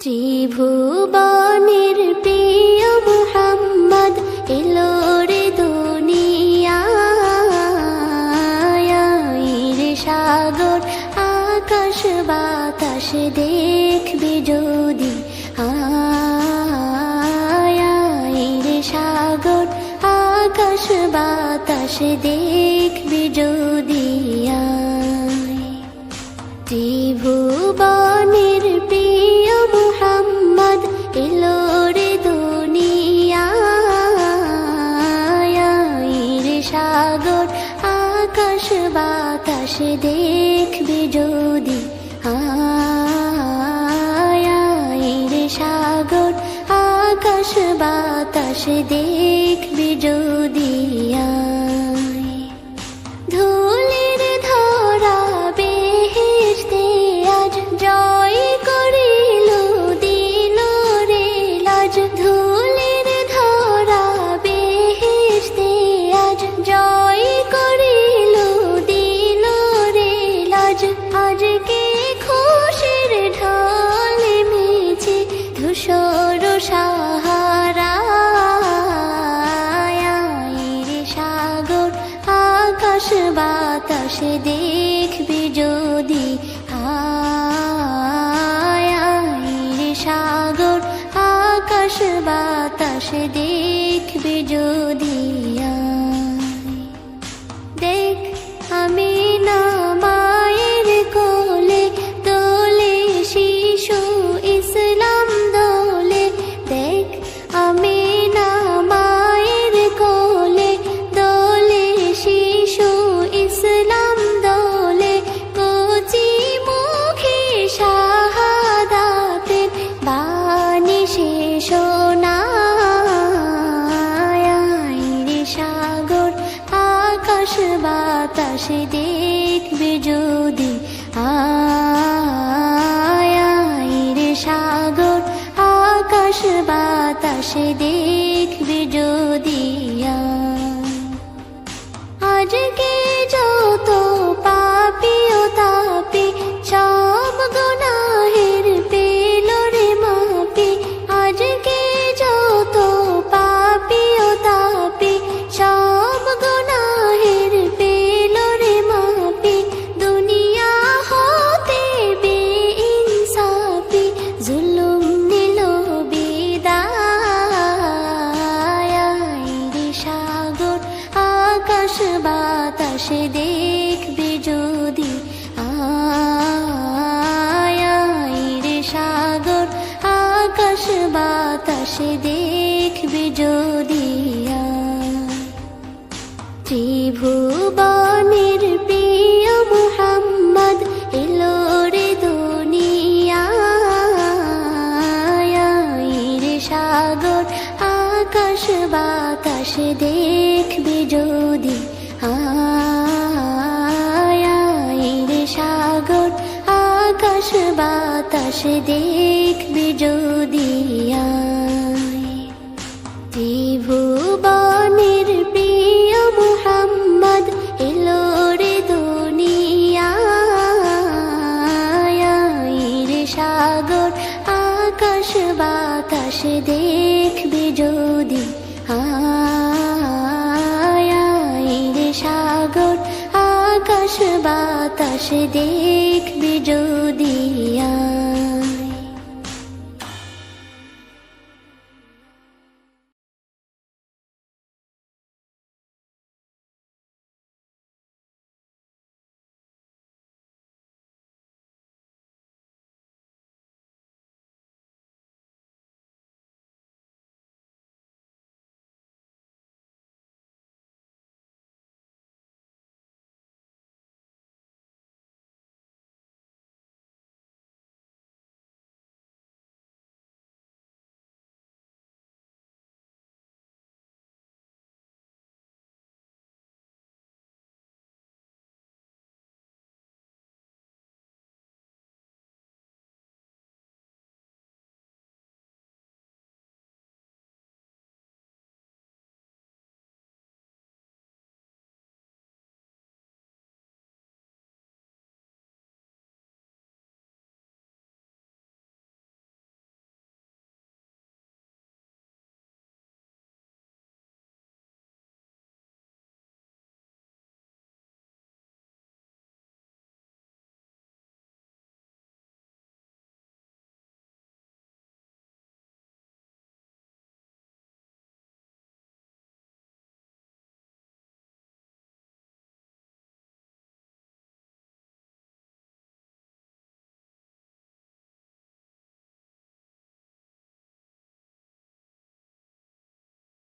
ত্রিভুবনের প্রিয় মুহাম্মদ এলো রে দুনিয়ায় রে সাগর আকাশ বাতাস দেখবি যদি রে সাগর আকাশ বাতাস দেখবি যদি ত্রিভুবনের প্রিয় মুহাম্মদ এলো রে দুনিয়ায় রে সাগর আকাশ বাতাস দেখবি যদি রে সাগর আকাশ বাতাস দেখবি যদি ধুলির ধরা বেহেশতে আজ জয় করিল দিল রে লাজ ধুলির ধরা বেহেশতে আজ জয় করিল দিল রে লাজ আজকে খুশির ঢল মেছে ধূসর সাহারা রে সাগর আকাশ বাতাস দেখবি যদি রে সাগর আকাশ বাতাস দেখবি যদি দেখ আমি না মায়ের কোলে দোলে শিশু ইসলাম দোলে দেখ আমি না মায়ের কোলে দোলে শিশু ইসলাম দোলে কচি মুখে শাহাদাতের বাণী শেষ রে সাগর আকাশ বাতাস দেখবি যদি রে সাগর আকাশ বাতাস দেখবি যদি আজকে যত পাপী ও তাপী সব গুনাহের পেল রে মাপি আজকে যত পাপী ও তাপী সব গুনাহের পেল রে মাপি দুনিয়া হতে বেইনসাফি জুলুম নিল বিদায় রে সাগর আকাশ বাতাস দেখবি যদি রে সাগর আকাশ বাতাস দেখবি যদি ত্রিভুবনের প্রিয় মুহাম্মদ এলো রে দুনিয়ায় রে সাগর আকাশ বাতাস দেখবি যদি রে সাগর আকাশ বাতাস দেখবি যদি ত্রিভুবনের প্রিয় মুহাম্মদ এলো রে দুনিয়ায় রে সাগর আকাশ বাতাস দেখবি যদি রে সাগর আকাশ বাতাস দেখবি যদি